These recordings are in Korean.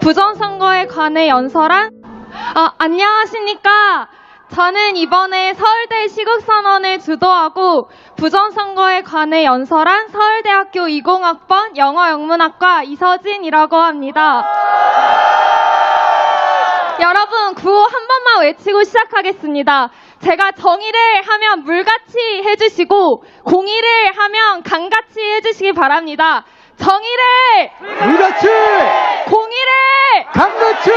부정선거에 관해 연설한 안녕하십니까. 저는 이번에 서울대 시국선언을 주도하고 부정선거에 관해 연설한 서울대학교 20학번 영어영문학과 이서진이라고 합니다. 여러분, 구호 한 번만 외치고 시작하겠습니다. 제가 정의를 하면 물같이 해주시고 공의를 하면 강같이 해주시기 바랍니다. 정의를 물같이! 공의를 강같이!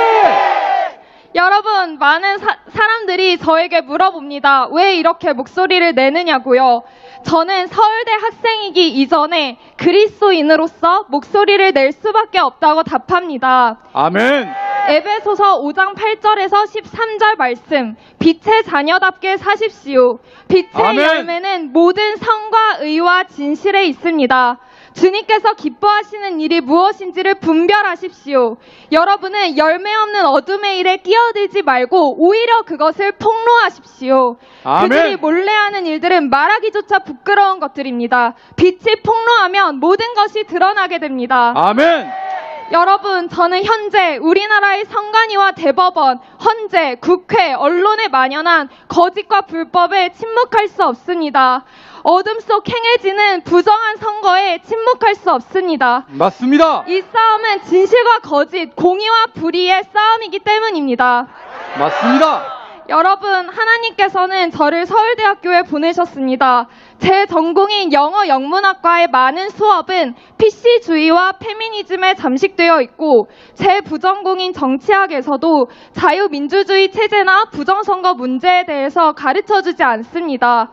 여러분, 많은 사람들이 저에게 물어봅니다. 왜 이렇게 목소리를 내느냐고요. 저는 서울대 학생이기 이전에 그리스도인으로서 목소리를 낼 수밖에 없다고 답합니다. 아멘! 에베소서 5장 8절에서 13절 말씀, 빛의 자녀답게 사십시오. 빛의 아멘. 열매는 모든 성과 의와 진실에 있습니다. 주님께서 기뻐하시는 일이 무엇인지를 분별하십시오. 여러분은 열매 없는 어둠의 일에 끼어들지 말고 오히려 그것을 폭로하십시오. 아멘. 그들이 몰래 하는 일들은 말하기조차 부끄러운 것들입니다. 빛이 폭로하면 모든 것이 드러나게 됩니다. 아멘! 여러분, 저는 현재 우리나라의 선관위와 대법원, 헌재, 국회, 언론에 만연한 거짓과 불법에 침묵할 수 없습니다. 어둠 속 행해지는 부정한 선거에 침묵할 수 없습니다. 맞습니다! 이 싸움은 진실과 거짓, 공의와 불의의 싸움이기 때문입니다. 맞습니다! 여러분, 하나님께서는 저를 서울대학교에 보내셨습니다. 제 전공인 영어영문학과의 많은 수업은 PC주의와 페미니즘에 잠식되어 있고 제 부전공인 정치학에서도 자유민주주의 체제나 부정선거 문제에 대해서 가르쳐주지 않습니다.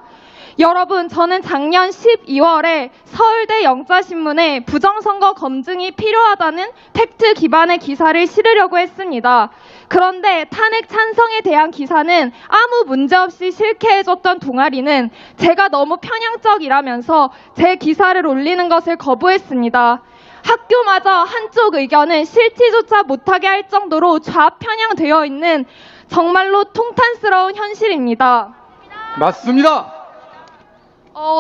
여러분, 저는 작년 12월에 서울대 영자신문에 부정선거 검증이 필요하다는 팩트 기반의 기사를 실으려고 했습니다. 그런데 탄핵 찬성에 대한 기사는 아무 문제 없이 실케해줬던 동아리는 제가 너무 편향적이라면서 제 기사를 올리는 것을 거부했습니다. 학교마저 한쪽 의견은 실티조차 못하게 할 정도로 좌편향되어 있는 정말로 통탄스러운 현실입니다. 맞습니다!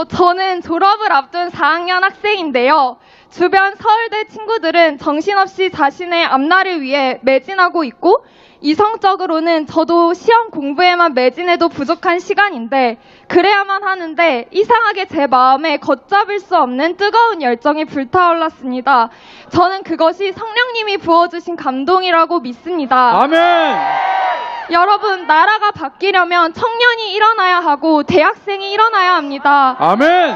저는 졸업을 앞둔 4학년 학생인데요. 주변 서울대 친구들은 정신없이 자신의 앞날을 위해 매진하고 있고 이성적으로는 저도 시험 공부에만 매진해도 부족한 시간인데 그래야만 하는데 이상하게 제 마음에 걷잡을 수 없는 뜨거운 열정이 불타올랐습니다. 저는 그것이 성령님이 부어주신 감동이라고 믿습니다. 아멘! 여러분, 나라가 바뀌려면 청년이 일어나야 하고 대학생이 일어나야 합니다. 아멘!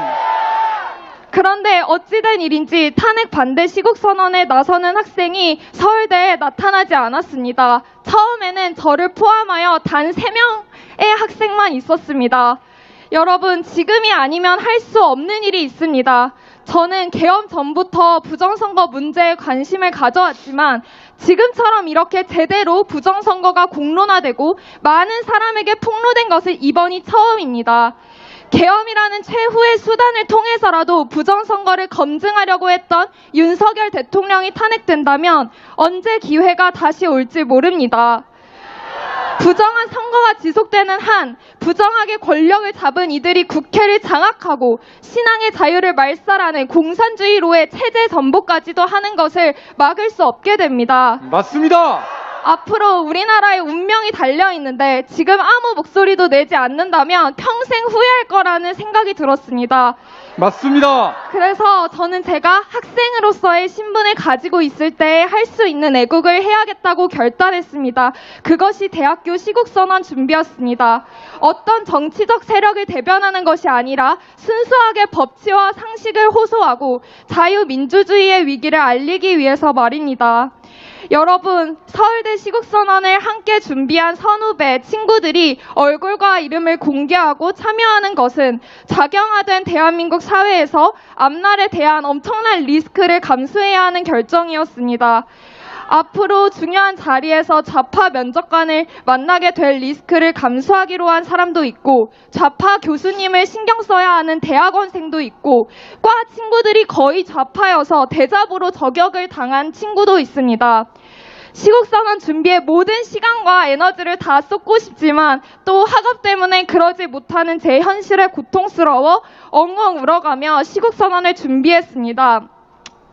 그런데 어찌된 일인지 탄핵 반대 시국선언에 나서는 학생이 서울대에 나타나지 않았습니다. 처음에는 저를 포함하여 단 3명의 학생만 있었습니다. 여러분, 지금이 아니면 할 수 없는 일이 있습니다. 저는 개엄 전부터 부정선거 문제에 관심을 가져왔지만 지금처럼 이렇게 제대로 부정선거가 공론화되고 많은 사람에게 폭로된 것은 이번이 처음입니다. 계엄이라는 최후의 수단을 통해서라도 부정선거를 검증하려고 했던 윤석열 대통령이 탄핵된다면 언제 기회가 다시 올지 모릅니다. 부정한 선거가 지속되는 한 부정하게 권력을 잡은 이들이 국회를 장악하고 신앙의 자유를 말살하는 공산주의로의 체제 전복까지도 하는 것을 막을 수 없게 됩니다. 맞습니다! 앞으로 우리나라의 운명이 달려있는데 지금 아무 목소리도 내지 않는다면 평생 후회할 거라는 생각이 들었습니다. 맞습니다! 그래서 저는 제가 학생으로서의 신분을 가지고 있을 때 할 수 있는 애국을 해야겠다고 결단했습니다. 그것이 대학교 시국선언 준비였습니다. 어떤 정치적 세력을 대변하는 것이 아니라 순수하게 법치와 상식을 호소하고 자유민주주의의 위기를 알리기 위해서 말입니다. 여러분, 서울대 시국선언을 함께 준비한 선후배, 친구들이 얼굴과 이름을 공개하고 참여하는 것은 작용화된 대한민국 사회에서 앞날에 대한 엄청난 리스크를 감수해야 하는 결정이었습니다. 앞으로 중요한 자리에서 좌파 면접관을 만나게 될 리스크를 감수하기로 한 사람도 있고 좌파 교수님을 신경 써야 하는 대학원생도 있고 과 친구들이 거의 좌파여서 대잡으로 저격을 당한 친구도 있습니다. 시국선언 준비에 모든 시간과 에너지를 다 쏟고 싶지만 또 학업 때문에 그러지 못하는 제 현실에 고통스러워 엉엉 울어가며 시국선언을 준비했습니다.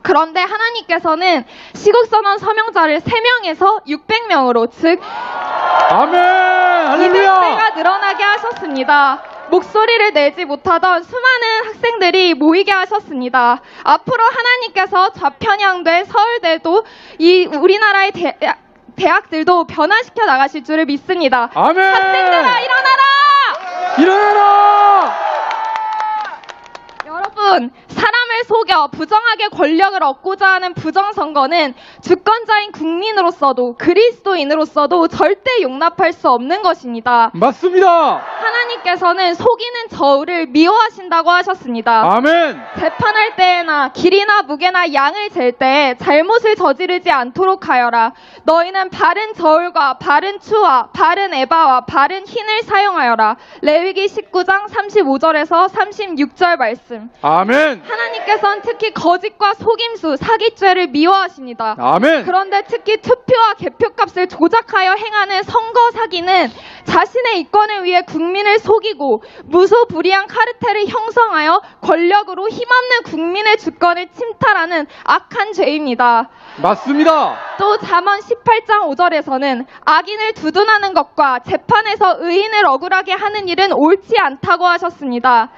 그런데 하나님께서는 시국선언 서명자를 3명에서 600명으로 즉 아멘. 할렐루야. 200배가 늘어나게 하셨습니다. 목소리를 내지 못하던 수많은 학생들이 모이게 하셨습니다. 앞으로 하나님께서 좌편향대 서울대도 이 우리나라의 대학들도 변화시켜 나가실 줄을 믿습니다. 아멘. 학생들아 일어나라! 일어나라. 여러분, 사람을 속여 부정하게 권력을 얻고자 하는 부정선거는 주권자인 국민으로서도 그리스도인으로서도 절대 용납할 수 없는 것입니다. 맞습니다. 하나님께서는 속이는 저울을 미워하신다고 하셨습니다. 아멘. 재판할 때에나 길이나 무게나 양을 잴 때 잘못을 저지르지 않도록 하여라. 너희는 바른 저울과 바른 추와 바른 에바와 바른 흰을 사용하여라. 레위기 19장 35절에서 36절 말씀. 아멘. 하나님께서는 특히 거짓과 속임수, 사기죄를 미워하십니다. 아멘. 그런데 특히 투표와 개표값을 조작하여 행하는 선거 사기는 자신의 이권을 위해 국민을 속이고 무소불위한 카르텔을 형성하여 권력으로 힘없는 국민의 주권을 침탈하는 악한 죄입니다. 맞습니다. 또 잠언 18장 5절에서는 악인을 두둔하는 것과 재판에서 의인을 억울하게 하는 일은 옳지 않다고 하셨습니다.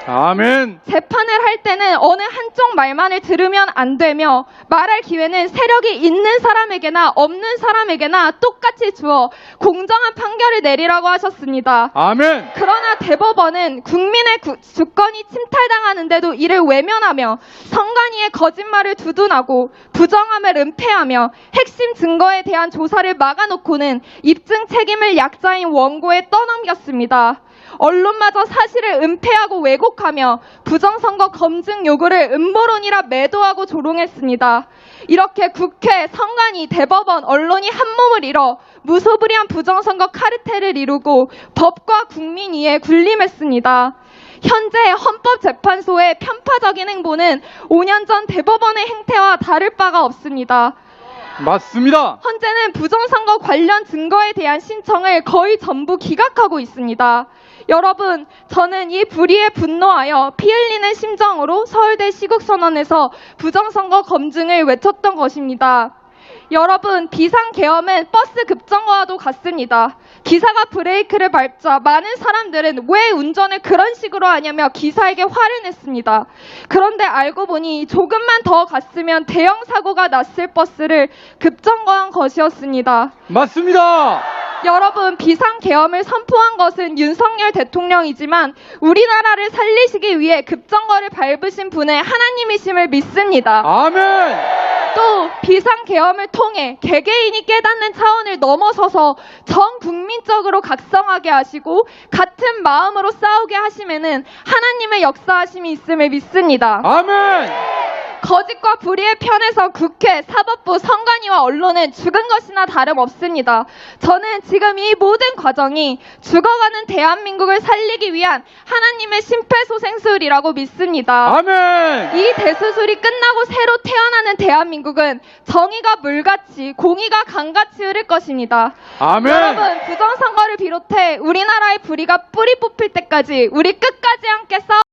아멘. 재판을 할 때는 어느 한쪽 말만을 들으면 안 되며 말할 기회는 세력이 있는 사람에게나 없는 사람에게나 똑같이 주어 공정한 판결을 내리라고 하셨습니다. 아멘. 그러나 대법원은 국민의 주권이 침탈당하는데도 이를 외면하며 선관위의 거짓말을 두둔하고 부정함을 은폐하며 핵심 증거에 대한 조사를 막아놓고는 입증 책임을 약자인 원고에 떠넘겼습니다. 언론마저 사실을 은폐하고 왜곡하며 부정선거 검증 요구를 음모론이라 매도하고 조롱했습니다. 이렇게 국회, 선관위, 대법원, 언론이 한몸을 이뤄 무소불위한 부정선거 카르텔을 이루고 법과 국민 위에 군림했습니다. 현재 헌법재판소의 편파적인 행보는 5년 전 대법원의 행태와 다를 바가 없습니다. 맞습니다. 현재는 부정선거 관련 증거에 대한 신청을 거의 전부 기각하고 있습니다. 여러분, 저는 이 불의에 분노하여 피 흘리는 심정으로 서울대 시국선언에서 부정선거 검증을 외쳤던 것입니다. 여러분, 비상계엄은 버스 급정거와도 같습니다. 기사가 브레이크를 밟자 많은 사람들은 왜 운전을 그런 식으로 하냐며 기사에게 화를 냈습니다. 그런데 알고 보니 조금만 더 갔으면 대형 사고가 났을 버스를 급정거한 것이었습니다. 맞습니다. 여러분, 비상계엄을 선포한 것은 윤석열 대통령이지만 우리나라를 살리시기 위해 급정거를 밟으신 분의 하나님이심을 믿습니다. 아멘. 또 비상계엄을 통해 개개인이 깨닫는 차원을 넘어서서 전 국민적으로 각성하게 하시고 같은 마음으로 싸우게 하심에는 하나님의 역사하심이 있음을 믿습니다. 아멘. 거짓과 불의의 편에서 국회, 사법부, 선관위와 언론은 죽은 것이나 다름없습니다. 저는 지금 이 모든 과정이 죽어가는 대한민국을 살리기 위한 하나님의 심폐소생술이라고 믿습니다. 아멘. 이 대수술이 끝나고 새로 태어나는 대한민국은 정의가 물같이 공의가 강같이 흐를 것입니다. 아멘. 여러분, 부정선거를 비롯해 우리나라의 불의가 뿌리 뽑힐 때까지 우리 끝까지 함께 싸워